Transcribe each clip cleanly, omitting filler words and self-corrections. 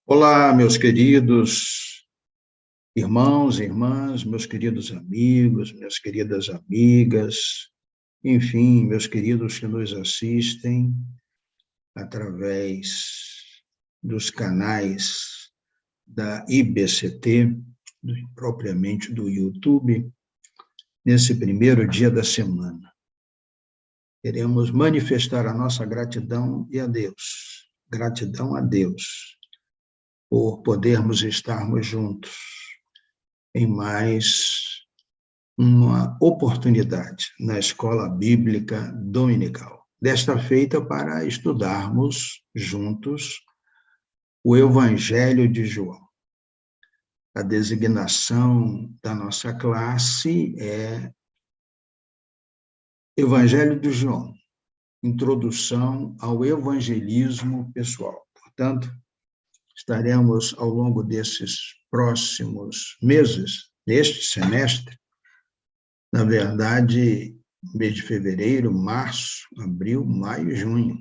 Olá, meus queridos irmãos e irmãs, meus queridos amigos, minhas queridas amigas, enfim, meus queridos que nos assistem através dos canais da IBCT, propriamente do YouTube, nesse primeiro dia da semana. Queremos manifestar a nossa gratidão gratidão a Deus, por podermos estarmos juntos em mais uma oportunidade na Escola Bíblica Dominical. Desta feita para estudarmos juntos o Evangelho de João. A designação da nossa classe é Evangelho de João, Introdução ao Evangelismo Pessoal. Portanto, estaremos ao longo desses próximos meses, neste semestre, na verdade, mês de fevereiro, março, abril, maio e junho.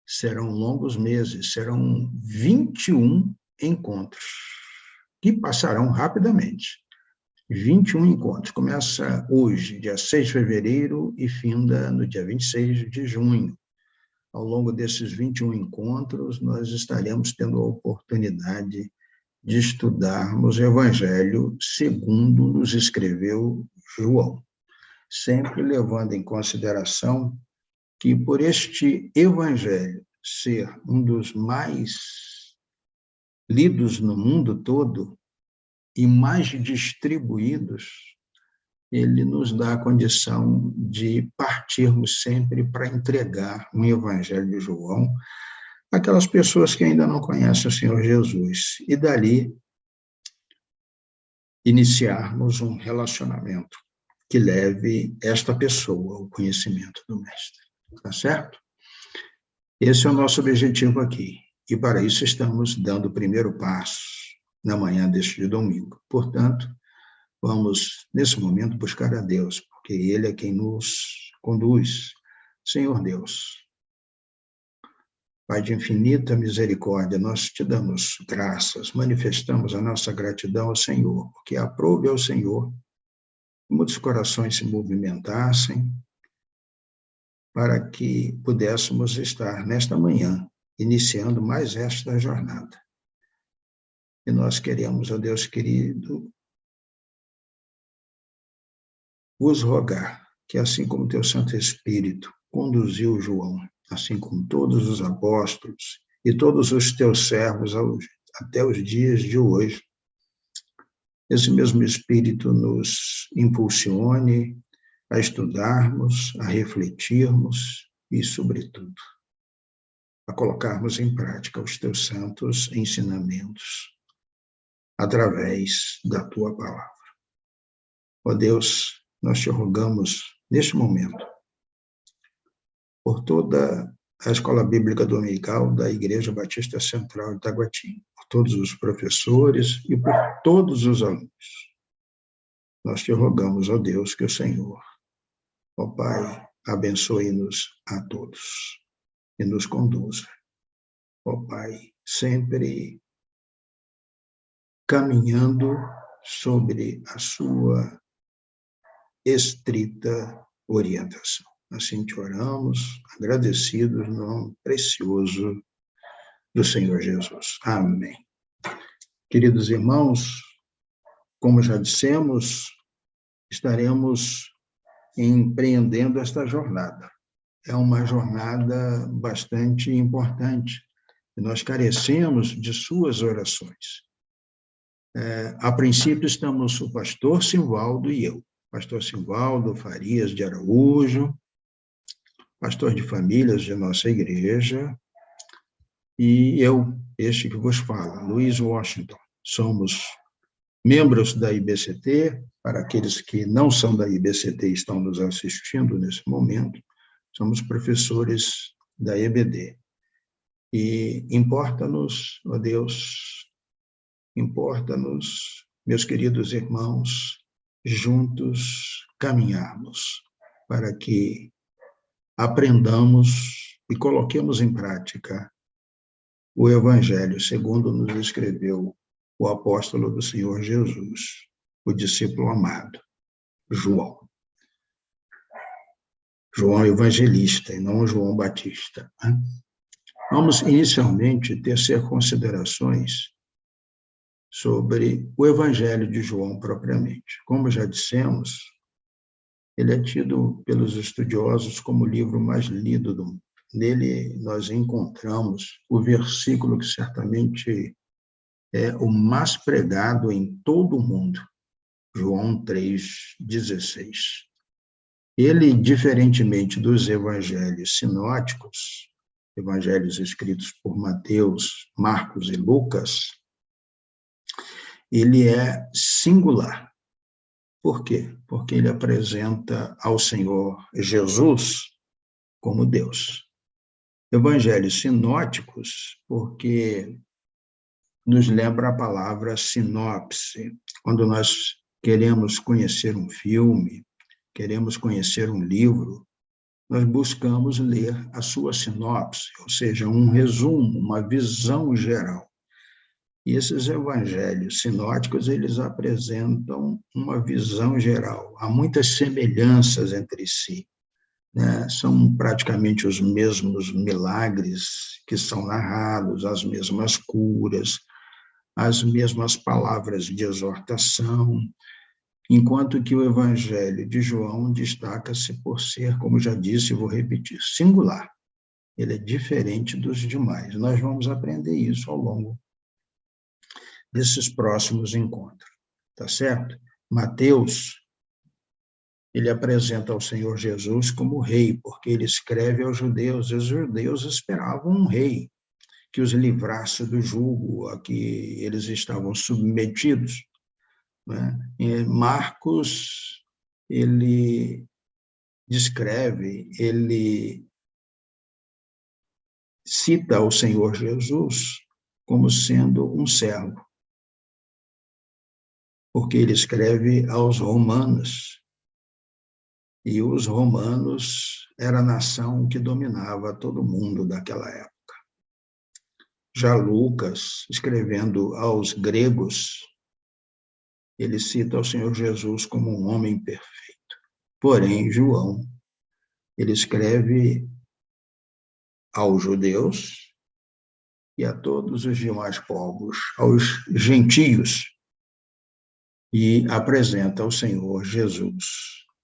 Serão longos meses, serão 21 encontros, que passarão rapidamente. 21 encontros. Começa hoje, dia 6 de fevereiro, e finda no dia 26 de junho. Ao longo desses 21 encontros, nós estaremos tendo a oportunidade de estudarmos o Evangelho segundo nos escreveu João, sempre levando em consideração que, por este Evangelho ser um dos mais lidos no mundo todo e mais distribuídos, ele nos dá a condição de partirmos sempre para entregar um Evangelho de João àquelas pessoas que ainda não conhecem o Senhor Jesus, e dali iniciarmos um relacionamento que leve esta pessoa ao conhecimento do Mestre. Tá certo? Esse é o nosso objetivo aqui, e para isso estamos dando o primeiro passo na manhã deste domingo. Portanto, vamos, nesse momento, buscar a Deus, porque Ele é quem nos conduz. Senhor Deus, Pai de infinita misericórdia, nós te damos graças, manifestamos a nossa gratidão ao Senhor, porque aprove ao Senhor que muitos corações se movimentassem para que pudéssemos estar nesta manhã, iniciando mais esta jornada. E nós queremos, ó Deus querido, vos rogar que, assim como teu Santo Espírito conduziu João, assim como todos os apóstolos e todos os teus servos até os dias de hoje, esse mesmo Espírito nos impulsione a estudarmos, a refletirmos e, sobretudo, a colocarmos em prática os teus santos ensinamentos através da tua palavra. Ó Deus, nós te rogamos neste momento por toda a Escola Bíblica Dominical da Igreja Batista Central de Taguatinga, por todos os professores e por todos os alunos. Nós te rogamos, ó Deus, que o Senhor, ó Pai, abençoe-nos a todos e nos conduza, ó Pai, sempre caminhando sobre a sua estrita orientação. Assim te oramos, agradecidos no nome precioso do Senhor Jesus. Amém. Queridos irmãos, como já dissemos, estaremos empreendendo esta jornada. É uma jornada bastante importante. E nós carecemos de suas orações. A princípio, estamos o pastor Simvaldo e eu. Pastor Simvaldo Farias de Araújo, pastor de famílias de nossa igreja, e eu, este que vos fala, Luiz Washington. Somos membros da IBCT, para aqueles que não são da IBCT e estão nos assistindo nesse momento, somos professores da EBD. E importa-nos, ó Deus, importa-nos, meus queridos irmãos, juntos caminharmos para que aprendamos e coloquemos em prática o Evangelho segundo nos escreveu o apóstolo do Senhor Jesus, o discípulo amado, João. João Evangelista, e não João Batista. Vamos, inicialmente, tecer considerações sobre o Evangelho de João propriamente. Como já dissemos, ele é tido pelos estudiosos como o livro mais lido do mundo. Nele nós encontramos o versículo que certamente é o mais pregado em todo o mundo, João 3,16. Ele, diferentemente dos evangelhos sinóticos, evangelhos escritos por Mateus, Marcos e Lucas, ele é singular. Por quê? Porque ele apresenta ao Senhor Jesus como Deus. Evangelhos sinóticos, porque nos lembra a palavra sinopse. Quando nós queremos conhecer um filme, queremos conhecer um livro, nós buscamos ler a sua sinopse, ou seja, um resumo, uma visão geral. E esses evangelhos sinóticos, eles apresentam uma visão geral. Há muitas semelhanças entre si, né? São praticamente os mesmos milagres que são narrados, as mesmas curas, as mesmas palavras de exortação, enquanto que o Evangelho de João destaca-se por ser, como já disse e vou repetir, singular. Ele é diferente dos demais. Nós vamos aprender isso ao longo desses próximos encontros, tá certo? Mateus, ele apresenta ao Senhor Jesus como rei, porque ele escreve aos judeus, e os judeus esperavam um rei que os livrasse do jugo a que eles estavam submetidos, né? E Marcos, ele descreve, ele cita o Senhor Jesus como sendo um servo, porque ele escreve aos romanos, e os romanos era a nação que dominava todo mundo daquela época. Já Lucas, escrevendo aos gregos, ele cita o Senhor Jesus como um homem perfeito. Porém, João, ele escreve aos judeus e a todos os demais povos, aos gentios, e apresenta o Senhor Jesus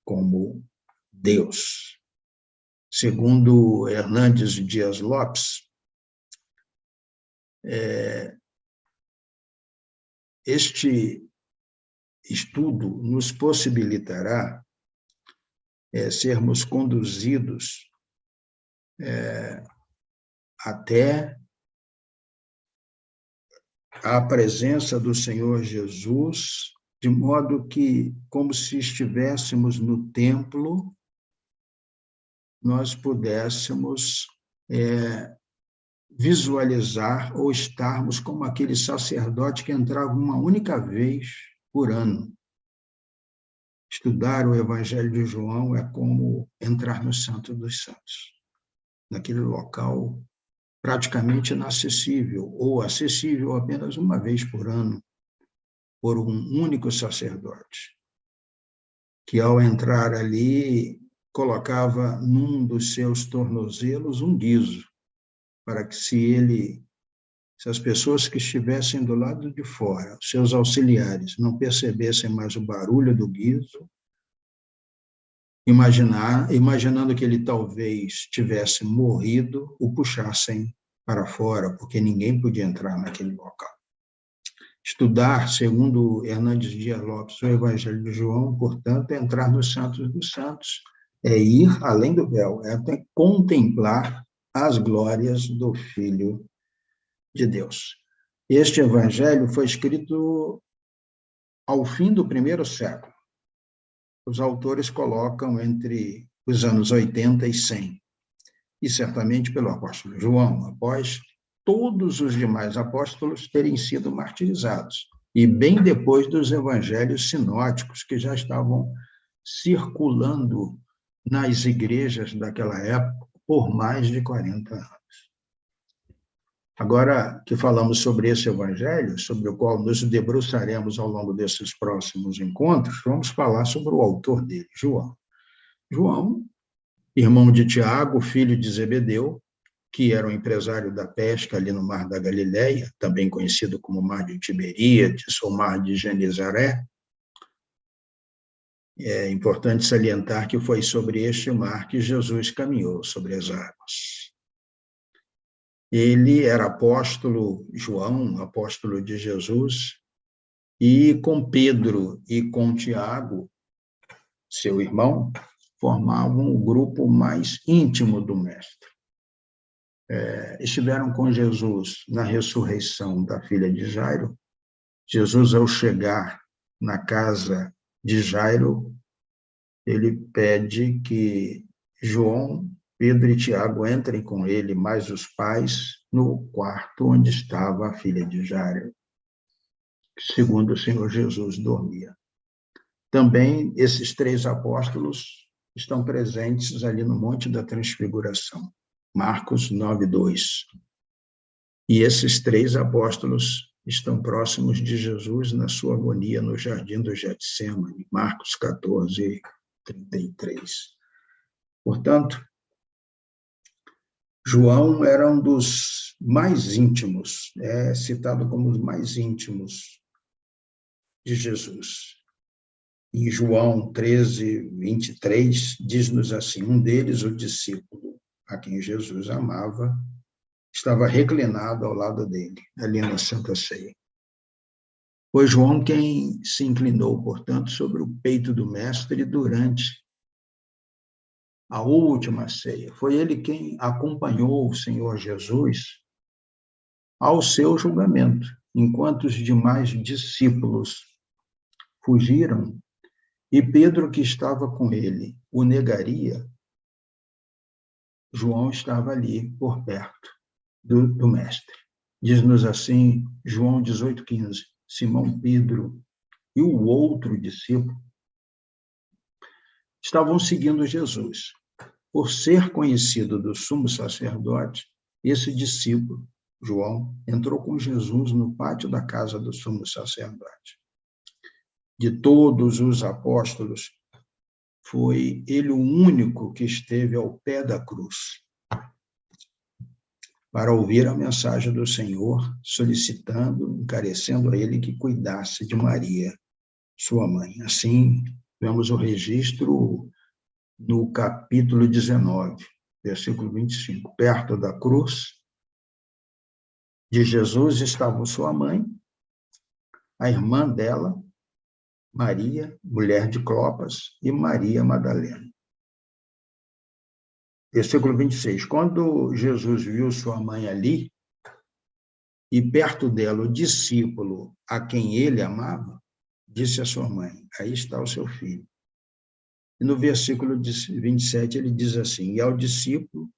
como Deus. Segundo Hernandes Dias Lopes, este estudo nos possibilitará sermos conduzidos até a presença do Senhor Jesus, de modo que, como se estivéssemos no templo, nós pudéssemos visualizar ou estarmos como aquele sacerdote que entrava uma única vez por ano. Estudar o Evangelho de João é como entrar no Santo dos Santos, naquele local praticamente inacessível, ou acessível apenas uma vez por ano, por um único sacerdote, que ao entrar ali colocava num dos seus tornozelos um guizo, para que se as pessoas que estivessem do lado de fora, seus auxiliares, não percebessem mais o barulho do guizo, imaginando que ele talvez tivesse morrido, o puxassem para fora, porque ninguém podia entrar naquele local. Estudar, segundo Hernandes Dias Lopes, o Evangelho de João, portanto, é entrar nos Santos dos Santos, é ir além do véu, é até contemplar as glórias do Filho de Deus. Este Evangelho foi escrito ao fim do primeiro século. Os autores colocam entre os anos 80 e 100, e certamente pelo apóstolo João, após todos os demais apóstolos terem sido martirizados, e bem depois dos evangelhos sinóticos, que já estavam circulando nas igrejas daquela época por mais de 40 anos. Agora que falamos sobre esse evangelho, sobre o qual nos debruçaremos ao longo desses próximos encontros, vamos falar sobre o autor dele, João. João, irmão de Tiago, filho de Zebedeu, que era um empresário da pesca ali no Mar da Galileia, também conhecido como Mar de Tiberíades ou Mar de Genezaré. É importante salientar que foi sobre este mar que Jesus caminhou sobre as águas. Ele era apóstolo, João, apóstolo de Jesus, e com Pedro e com Tiago, seu irmão, formavam o grupo mais íntimo do Mestre. Estiveram com Jesus na ressurreição da filha de Jairo. Jesus, ao chegar na casa de Jairo, ele pede que João, Pedro e Tiago entrem com ele, mais os pais, no quarto onde estava a filha de Jairo, segundo o Senhor Jesus dormia. Também esses 3 apóstolos estão presentes ali no Monte da Transfiguração, Marcos 9:2. E esses 3 apóstolos estão próximos de Jesus na sua agonia no Jardim do Getsêmani, Marcos 14:33. Portanto, João era um dos mais íntimos, é citado como os mais íntimos de Jesus. Em João 13:23, diz-nos assim: um deles, o discípulo a quem Jesus amava, estava reclinado ao lado dele, ali na Santa Ceia. Foi João quem se inclinou, portanto, sobre o peito do Mestre durante a última ceia. Foi ele quem acompanhou o Senhor Jesus ao seu julgamento, enquanto os demais discípulos fugiram e Pedro, que estava com ele, o negaria. João estava ali por perto do Mestre. Diz-nos assim, João 18:15, Simão Pedro e o outro discípulo estavam seguindo Jesus. Por ser conhecido do sumo sacerdote, esse discípulo, João, entrou com Jesus no pátio da casa do sumo sacerdote. De todos os apóstolos, foi ele o único que esteve ao pé da cruz para ouvir a mensagem do Senhor, solicitando, encarecendo a ele que cuidasse de Maria, sua mãe. Assim, vemos o registro no capítulo 19, versículo 25. Perto da cruz de Jesus estava sua mãe, a irmã dela, Maria, mulher de Clopas, e Maria Madalena. Versículo 26. Quando Jesus viu sua mãe ali, e perto dela o discípulo a quem ele amava, disse à sua mãe: aí está o seu filho. E no versículo 27 ele diz assim: e ao discípulo,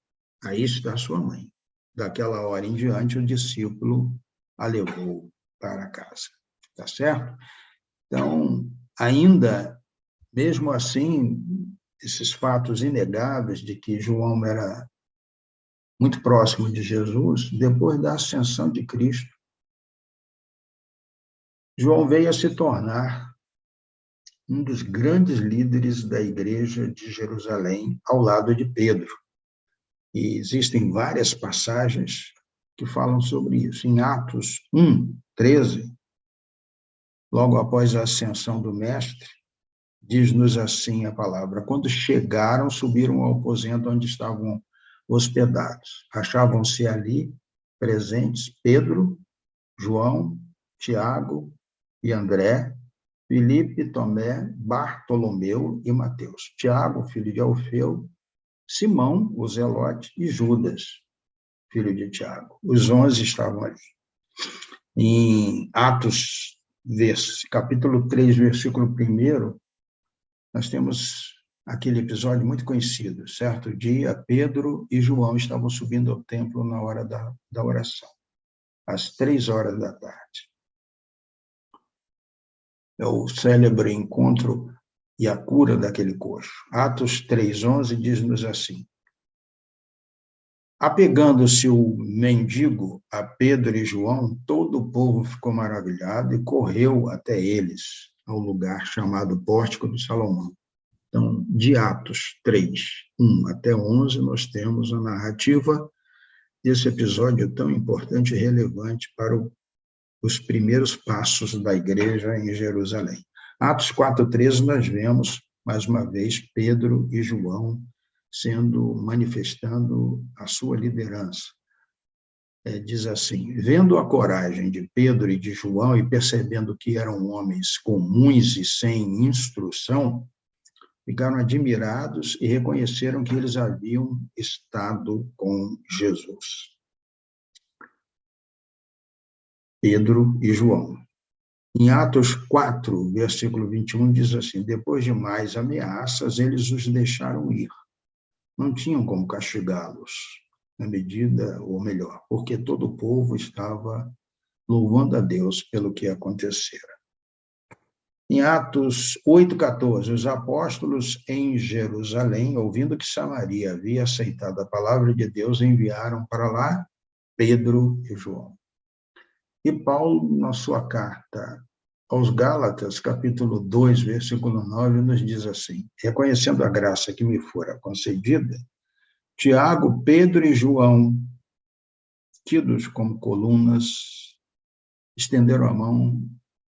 aí está sua mãe. Daquela hora em diante, o discípulo a levou para casa. Tá certo? Então, ainda, mesmo assim, esses fatos inegáveis de que João era muito próximo de Jesus, depois da ascensão de Cristo, João veio a se tornar um dos grandes líderes da igreja de Jerusalém, ao lado de Pedro. E existem várias passagens que falam sobre isso. Em Atos 1:13, logo após a ascensão do Mestre, diz-nos assim a palavra: quando chegaram, subiram ao aposento onde estavam hospedados. Achavam-se ali presentes Pedro, João, Tiago e André, Filipe, Tomé, Bartolomeu e Mateus, Tiago, filho de Alfeu, Simão, o Zelote, e Judas, filho de Tiago. Os 11 estavam ali. Em Atos, capítulo 3, versículo 1, nós temos aquele episódio muito conhecido. Certo dia, Pedro e João estavam subindo ao templo na hora da oração, às 3 horas da tarde. É o célebre encontro e a cura daquele coxo. Atos 3:11 diz-nos assim: Apegando-se o mendigo a Pedro e João, todo o povo ficou maravilhado e correu até eles, ao lugar chamado Pórtico de Salomão. Então, de Atos 3, 1 até 11, nós temos a narrativa desse episódio tão importante e relevante para os primeiros passos da igreja em Jerusalém. Atos 4:13, nós vemos, mais uma vez, Pedro e João manifestando a sua liderança. Diz assim: vendo a coragem de Pedro e de João e percebendo que eram homens comuns e sem instrução, ficaram admirados e reconheceram que eles haviam estado com Jesus. Pedro e João. Em Atos 4, versículo 21, diz assim: depois de mais ameaças, eles os deixaram ir. Não tinham como castigá-los, na medida, ou melhor, porque todo o povo estava louvando a Deus pelo que acontecera. Em Atos 8:14, os apóstolos em Jerusalém, ouvindo que Samaria havia aceitado a palavra de Deus, enviaram para lá Pedro e João. E Paulo, na sua carta aos Gálatas, capítulo 2, versículo 9, nos diz assim: reconhecendo a graça que me fora concedida, Tiago, Pedro e João, tidos como colunas, estenderam a mão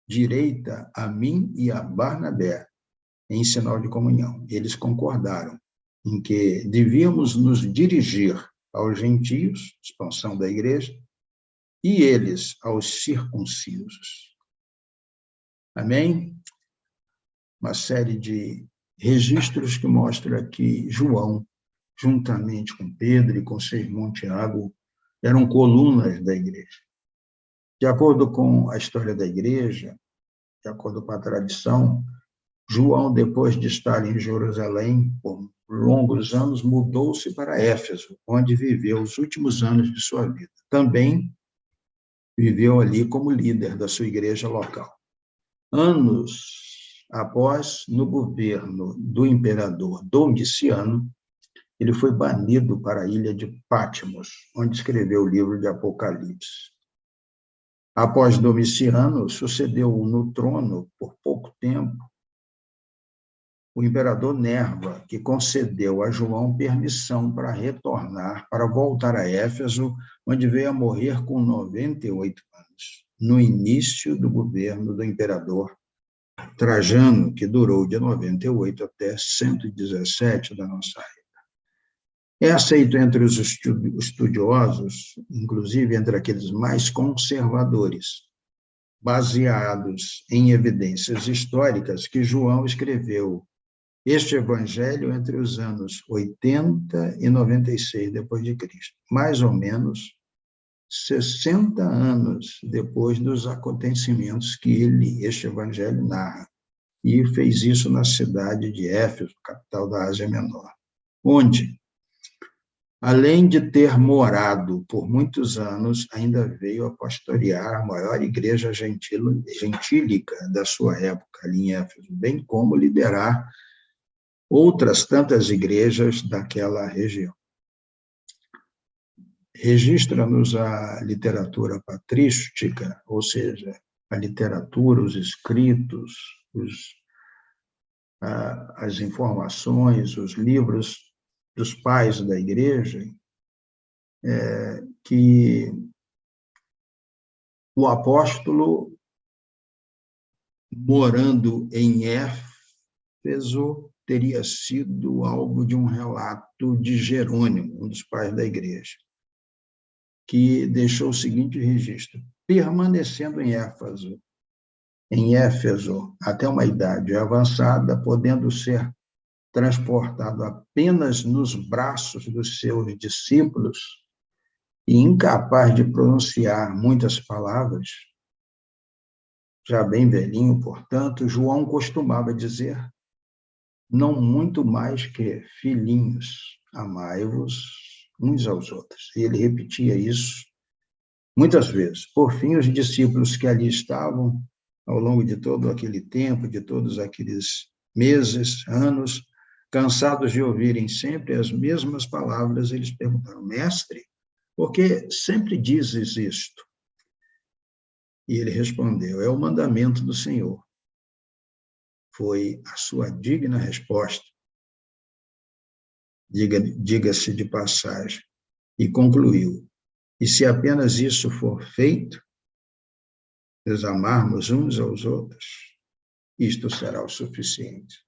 direita a mim e a Barnabé, em sinal de comunhão. Eles concordaram em que devíamos nos dirigir aos gentios, expansão da igreja, e eles aos circuncisos. Amém? Uma série de registros que mostra que João, juntamente com Pedro e com seu irmão Tiago, eram colunas da igreja. De acordo com a história da igreja, de acordo com a tradição, João, depois de estar em Jerusalém por longos anos, mudou-se para Éfeso, onde viveu os últimos anos de sua vida. Também viveu ali como líder da sua igreja local. Anos após, no governo do imperador Domiciano, ele foi banido para a ilha de Patmos, onde escreveu o livro de Apocalipse. Após Domiciano, sucedeu no trono, por pouco tempo, o imperador Nerva, que concedeu a João permissão para retornar, para voltar a Éfeso, onde veio a morrer com 98 anos, no início do governo do imperador Trajano, que durou de 98 até 117 da nossa era. É aceito entre os estudiosos, inclusive entre aqueles mais conservadores, baseados em evidências históricas, que João escreveu este evangelho entre os anos 80 e 96 depois de Cristo, mais ou menos 60 anos depois dos acontecimentos que este evangelho narra, e fez isso na cidade de Éfeso, capital da Ásia Menor, onde, além de ter morado por muitos anos, ainda veio a pastorear a maior igreja gentílica da sua época, ali em Éfeso, bem como liderar outras tantas igrejas daquela região. Registra-nos a literatura patrística, ou seja, a literatura, os escritos, as informações, os livros dos pais da igreja, que o apóstolo, morando em Éfeso, teria sido algo de um relato de Jerônimo, um dos pais da igreja, que deixou o seguinte registro: permanecendo em Éfeso até uma idade avançada, podendo ser transportado apenas nos braços dos seus discípulos e incapaz de pronunciar muitas palavras, já bem velhinho, portanto, João costumava dizer: não muito mais que filhinhos, amai-vos uns aos outros. E ele repetia isso muitas vezes. Por fim, os discípulos que ali estavam, ao longo de todo aquele tempo, de todos aqueles meses, anos, Cansados de ouvirem sempre as mesmas palavras, eles perguntaram: Mestre, por que sempre dizes isto? E ele respondeu: é o mandamento do Senhor. Foi a sua digna resposta, diga-se de passagem, e concluiu: e se apenas isso for feito, nos amarmos uns aos outros, isto será o suficiente.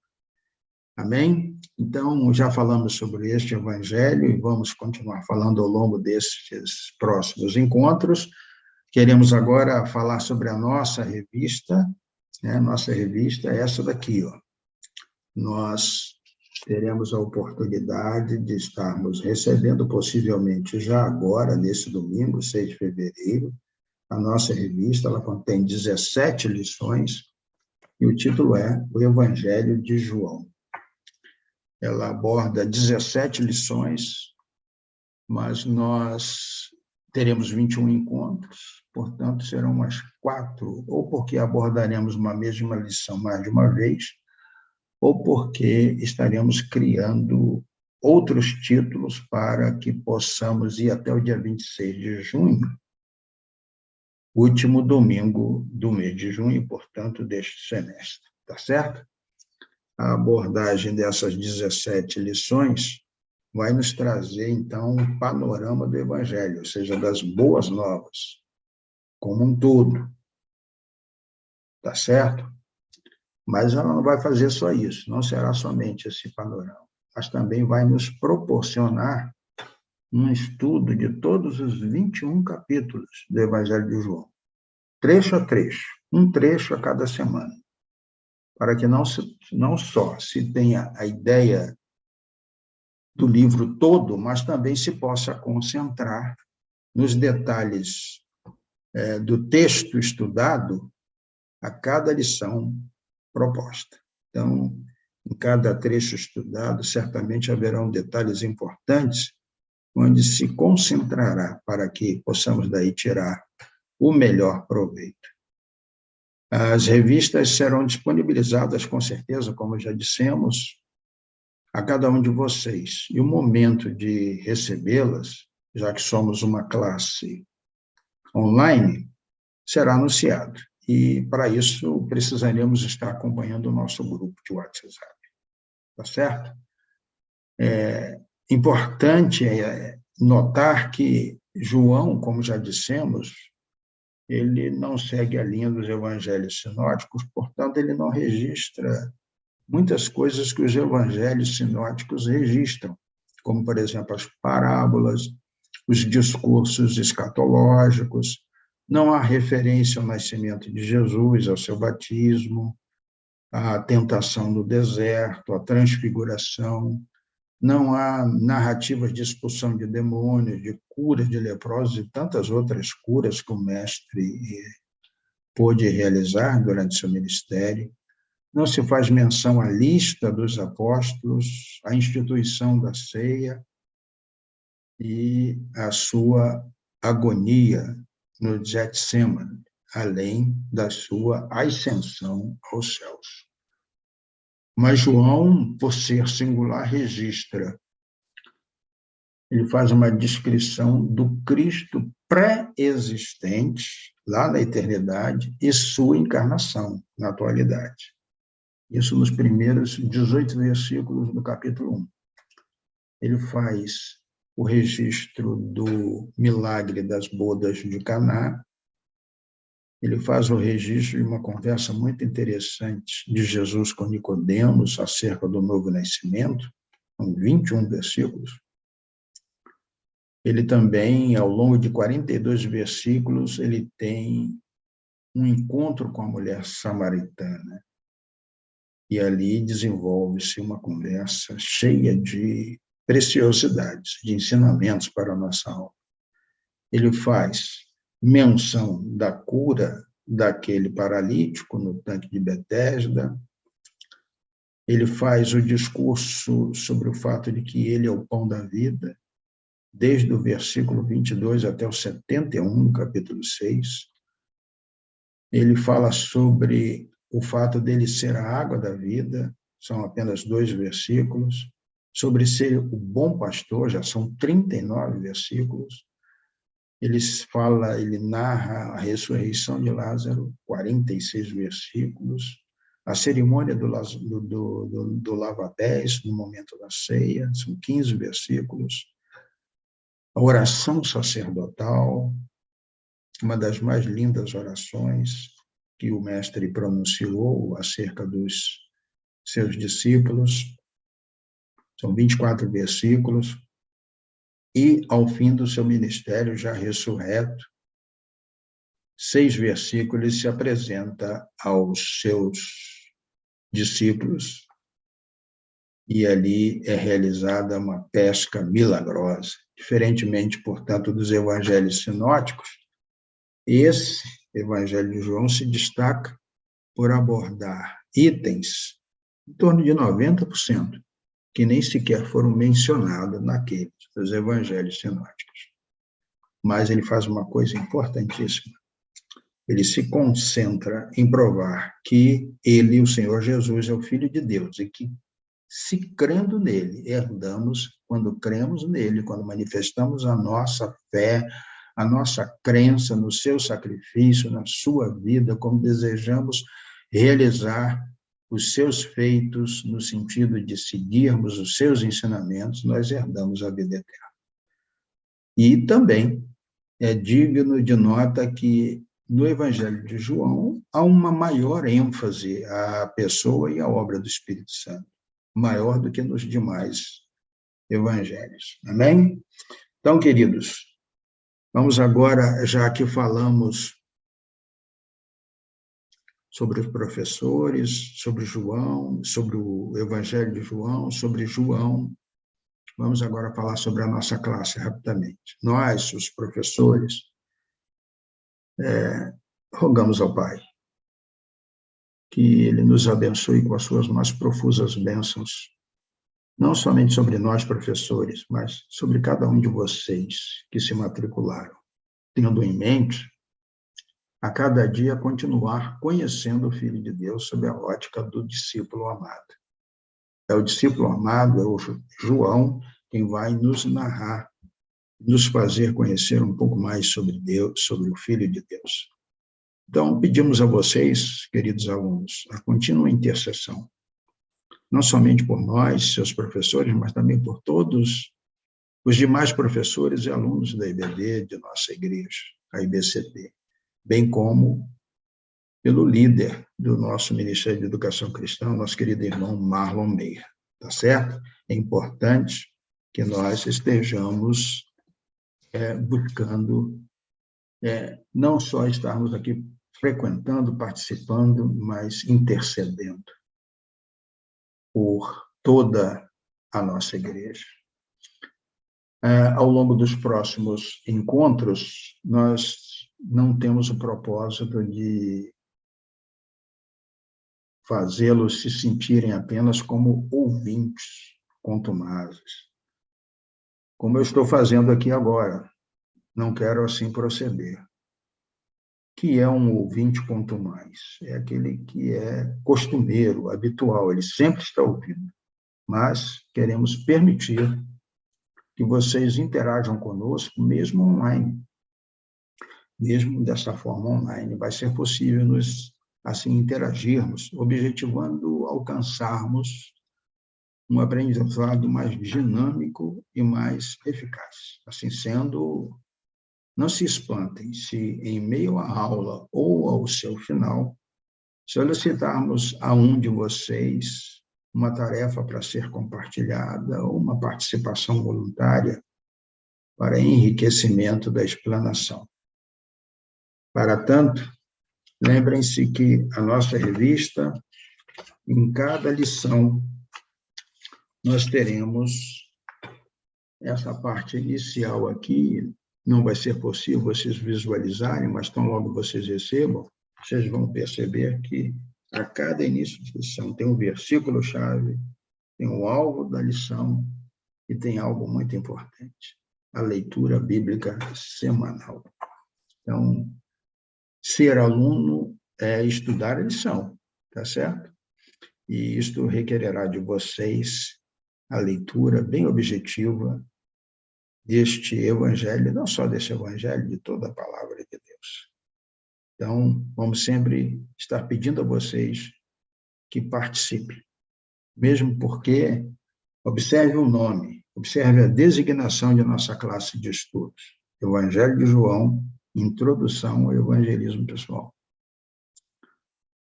Amém? Então, já falamos sobre este evangelho e vamos continuar falando ao longo destes próximos encontros. Queremos agora falar sobre a nossa revista, né? Nossa revista é essa daqui, ó. Nós teremos a oportunidade de estarmos recebendo, possivelmente já agora, nesse domingo, 6 de fevereiro, a nossa revista. Ela contém 17 lições e o título é O Evangelho de João. Ela aborda 17 lições, mas nós teremos 21 encontros, portanto, serão umas 4, ou porque abordaremos uma mesma lição mais de uma vez, ou porque estaremos criando outros títulos para que possamos ir até o dia 26 de junho, último domingo do mês de junho, portanto, deste semestre, tá certo? A abordagem dessas 17 lições vai nos trazer, então, um panorama do Evangelho, ou seja, das boas novas, como um todo, tá certo? Mas ela não vai fazer só isso, não será somente esse panorama, mas também vai nos proporcionar um estudo de todos os 21 capítulos do Evangelho de João, trecho a trecho, um trecho a cada semana, para que não só se tenha a ideia do livro todo, mas também se possa concentrar nos detalhes do texto estudado a cada lição proposta. Então, em cada trecho estudado, certamente haverão detalhes importantes onde se concentrará para que possamos daí tirar o melhor proveito. As revistas serão disponibilizadas, com certeza, como já dissemos, a cada um de vocês. E o momento de recebê-las, já que somos uma classe online, será anunciado. E, para isso, precisaremos estar acompanhando o nosso grupo de WhatsApp. Tá certo? É importante notar que João, como já dissemos, ele não segue a linha dos evangelhos sinóticos, portanto, ele não registra muitas coisas que os evangelhos sinóticos registram, como, por exemplo, as parábolas, os discursos escatológicos. Não há referência ao nascimento de Jesus, ao seu batismo, à tentação no deserto, à transfiguração. Não há narrativas de expulsão de demônios, de cura de leprosos e tantas outras curas que o mestre pôde realizar durante seu ministério. Não se faz menção à lista dos apóstolos, à instituição da ceia e à sua agonia no Getsemane, além da sua ascensão aos céus. Mas João, por ser singular, registra. Ele faz uma descrição do Cristo pré-existente, lá na eternidade, e sua encarnação, na atualidade. Isso nos primeiros 18 versículos do capítulo 1. Ele faz o registro do milagre das bodas de Caná. Ele faz o registro de uma conversa muito interessante de Jesus com Nicodemos acerca do novo nascimento, com 21 versículos. Ele também, ao longo de 42 versículos, ele tem um encontro com a mulher samaritana. E ali desenvolve-se uma conversa cheia de preciosidades, de ensinamentos para a nossa alma. Ele faz menção da cura daquele paralítico no tanque de Betesda. Ele faz o discurso sobre o fato de que ele é o pão da vida, desde o versículo 22 até o 71, no capítulo 6. Ele fala sobre o fato dele ser a água da vida, são apenas 2 versículos. Sobre ser o bom pastor, já são 39 versículos. Ele narra a ressurreição de Lázaro, 46 versículos. A cerimônia do lava-pés, no momento da ceia, são 15 versículos. A oração sacerdotal, uma das mais lindas orações que o mestre pronunciou acerca dos seus discípulos. São 24 versículos. E, ao fim do seu ministério, já ressurreto, 6 versículos, ele se apresenta aos seus discípulos e ali é realizada uma pesca milagrosa. Diferentemente, portanto, dos evangelhos sinóticos, esse evangelho de João se destaca por abordar itens em torno de 90%, que nem sequer foram mencionados naqueles dos evangelhos sinóticos. Mas ele faz uma coisa importantíssima. Ele se concentra em provar que ele, o Senhor Jesus, é o Filho de Deus e que, se crendo nele, herdamos, quando cremos nele, quando manifestamos a nossa fé, a nossa crença no seu sacrifício, na sua vida, como desejamos realizar os seus feitos, no sentido de seguirmos os seus ensinamentos, nós herdamos a vida eterna. E também é digno de nota que no Evangelho de João há uma maior ênfase à pessoa e à obra do Espírito Santo, maior do que nos demais evangelhos. Amém? Então, queridos, vamos agora, já que falamos sobre os professores, sobre João, sobre o Evangelho de João, sobre João. Vamos agora falar sobre a nossa classe rapidamente. Nós, os professores, rogamos ao Pai que Ele nos abençoe com as suas mais profusas bênçãos, não somente sobre nós, professores, mas sobre cada um de vocês que se matricularam, tendo em mente a cada dia continuar conhecendo o Filho de Deus sob a ótica do discípulo amado. É o discípulo amado, é o João, quem vai nos narrar, nos fazer conhecer um pouco mais sobre Deus, sobre o Filho de Deus. Então, pedimos a vocês, queridos alunos, a contínua intercessão, não somente por nós, seus professores, mas também por todos os demais professores e alunos da IBD, de nossa igreja, a IBCT, bem como pelo líder do nosso Ministério de Educação Cristã, nosso querido irmão Marlon Meira, tá certo? É importante que nós estejamos buscando não só estarmos aqui frequentando, participando, mas intercedendo por toda a nossa igreja. Ao longo dos próximos encontros, nós não temos o propósito de fazê-los se sentirem apenas como ouvintes contumazes, como eu estou fazendo aqui agora. Não quero assim proceder. Que é um ouvinte contumaz? É aquele que é costumeiro, habitual, ele sempre está ouvindo, mas queremos permitir que vocês interajam conosco, mesmo online. Mesmo dessa forma online, vai ser possível nos, assim, interagirmos, objetivando alcançarmos um aprendizado mais dinâmico e mais eficaz. Assim sendo, não se espantem se, em meio à aula ou ao seu final, solicitarmos a um de vocês uma tarefa para ser compartilhada ou uma participação voluntária para enriquecimento da explanação. Para tanto, lembrem-se que a nossa revista, em cada lição, nós teremos essa parte inicial aqui. Não vai ser possível vocês visualizarem, mas tão logo vocês recebam, vocês vão perceber que a cada início de lição tem um versículo-chave, tem um alvo da lição e tem algo muito importante, a leitura bíblica semanal. Então, ser aluno é estudar a lição, tá certo? E isto requererá de vocês a leitura bem objetiva deste evangelho, não só deste evangelho, de toda a palavra de Deus. Então, vamos sempre estar pedindo a vocês que participem, mesmo porque observe o nome, observe a designação de nossa classe de estudos. Evangelho de João, Introdução ao Evangelismo Pessoal.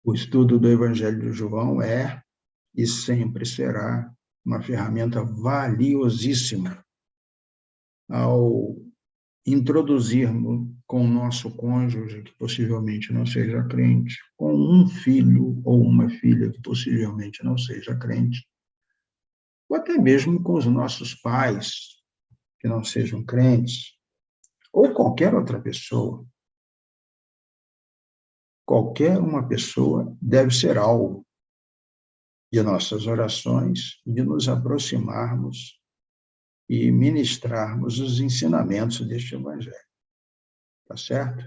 O estudo do Evangelho de João é e sempre será uma ferramenta valiosíssima ao introduzirmos com o nosso cônjuge, que possivelmente não seja crente, com um filho ou uma filha que possivelmente não seja crente, ou até mesmo com os nossos pais, que não sejam crentes, ou qualquer outra pessoa. Qualquer uma pessoa deve ser alvo de nossas orações, de nos aproximarmos e ministrarmos os ensinamentos deste Evangelho. Tá certo?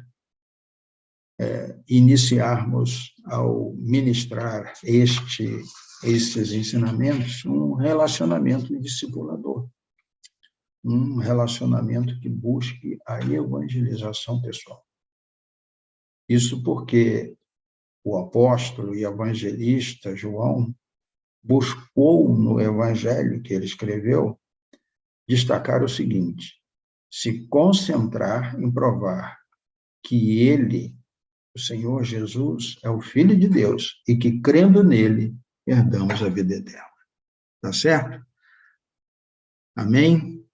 Iniciarmos, ao ministrar estes ensinamentos, um relacionamento discipulador, um relacionamento que busque a evangelização pessoal. Isso porque o apóstolo e evangelista João buscou no evangelho que ele escreveu destacar o seguinte: se concentrar em provar que ele, o Senhor Jesus, é o Filho de Deus e que, crendo nele, herdamos a vida eterna. Tá certo? Amém?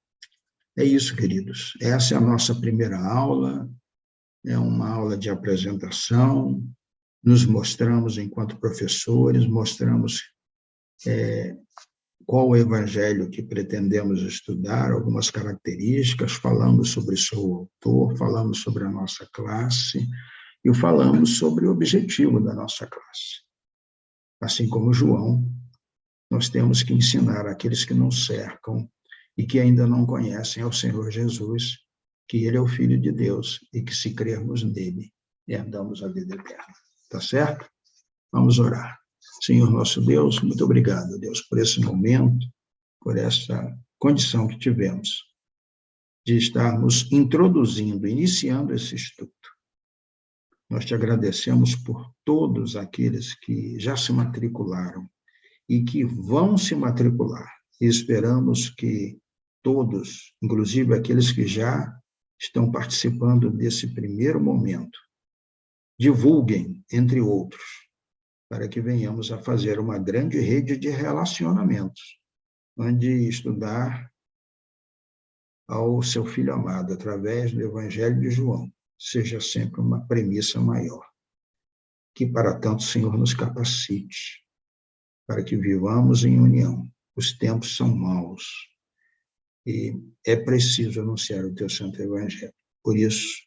É isso, queridos. Essa é a nossa primeira aula, é uma aula de apresentação, nos mostramos enquanto professores, mostramos qual o evangelho que pretendemos estudar, algumas características, falamos sobre seu autor, falamos sobre a nossa classe e falamos sobre o objetivo da nossa classe. Assim como João, nós temos que ensinar aqueles que nos cercam e que ainda não conhecem ao Senhor Jesus, que ele é o Filho de Deus e que, se crermos nele, herdamos a vida eterna. Tá certo? Vamos orar. Senhor nosso Deus, muito obrigado, Deus, por esse momento, por essa condição que tivemos de estarmos iniciando esse estudo. Nós te agradecemos por todos aqueles que já se matricularam e que vão se matricular. E esperamos que todos, inclusive aqueles que já estão participando desse primeiro momento, divulguem, entre outros, para que venhamos a fazer uma grande rede de relacionamentos, onde estudar ao seu Filho amado, através do Evangelho de João, seja sempre uma premissa maior. Que, para tanto, o Senhor nos capacite, para que vivamos em união. Os tempos são maus e é preciso anunciar o teu santo Evangelho. Por isso,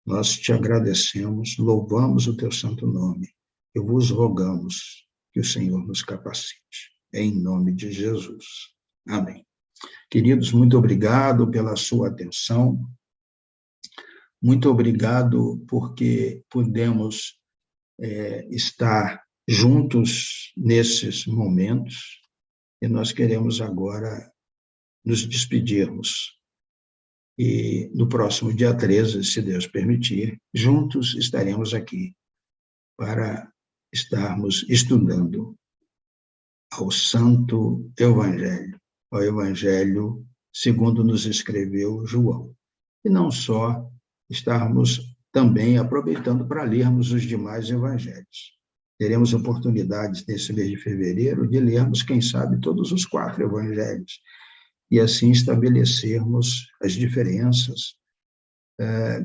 nós te agradecemos, louvamos o teu santo nome e vos rogamos que o Senhor nos capacite. Em nome de Jesus. Amém. Queridos, muito obrigado pela sua atenção. Muito obrigado porque pudemos estar juntos nesses momentos e nós queremos agora nos despedirmos. E no próximo dia 13, se Deus permitir, juntos estaremos aqui para estarmos estudando ao Santo Evangelho, ao Evangelho segundo nos escreveu João. E não só estarmos também aproveitando para lermos os demais evangelhos. Teremos oportunidades nesse mês de fevereiro de lermos, quem sabe, todos os 4 evangelhos, e assim estabelecermos as diferenças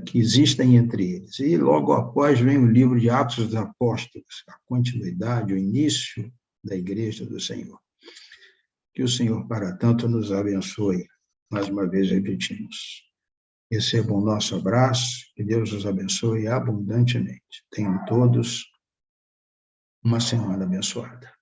que existem entre eles. E logo após vem o livro de Atos dos Apóstolos, a continuidade, o início da Igreja do Senhor. Que o Senhor, para tanto, nos abençoe. Mais uma vez repetimos. Recebam o nosso abraço, que Deus os abençoe abundantemente. Tenham todos uma semana abençoada.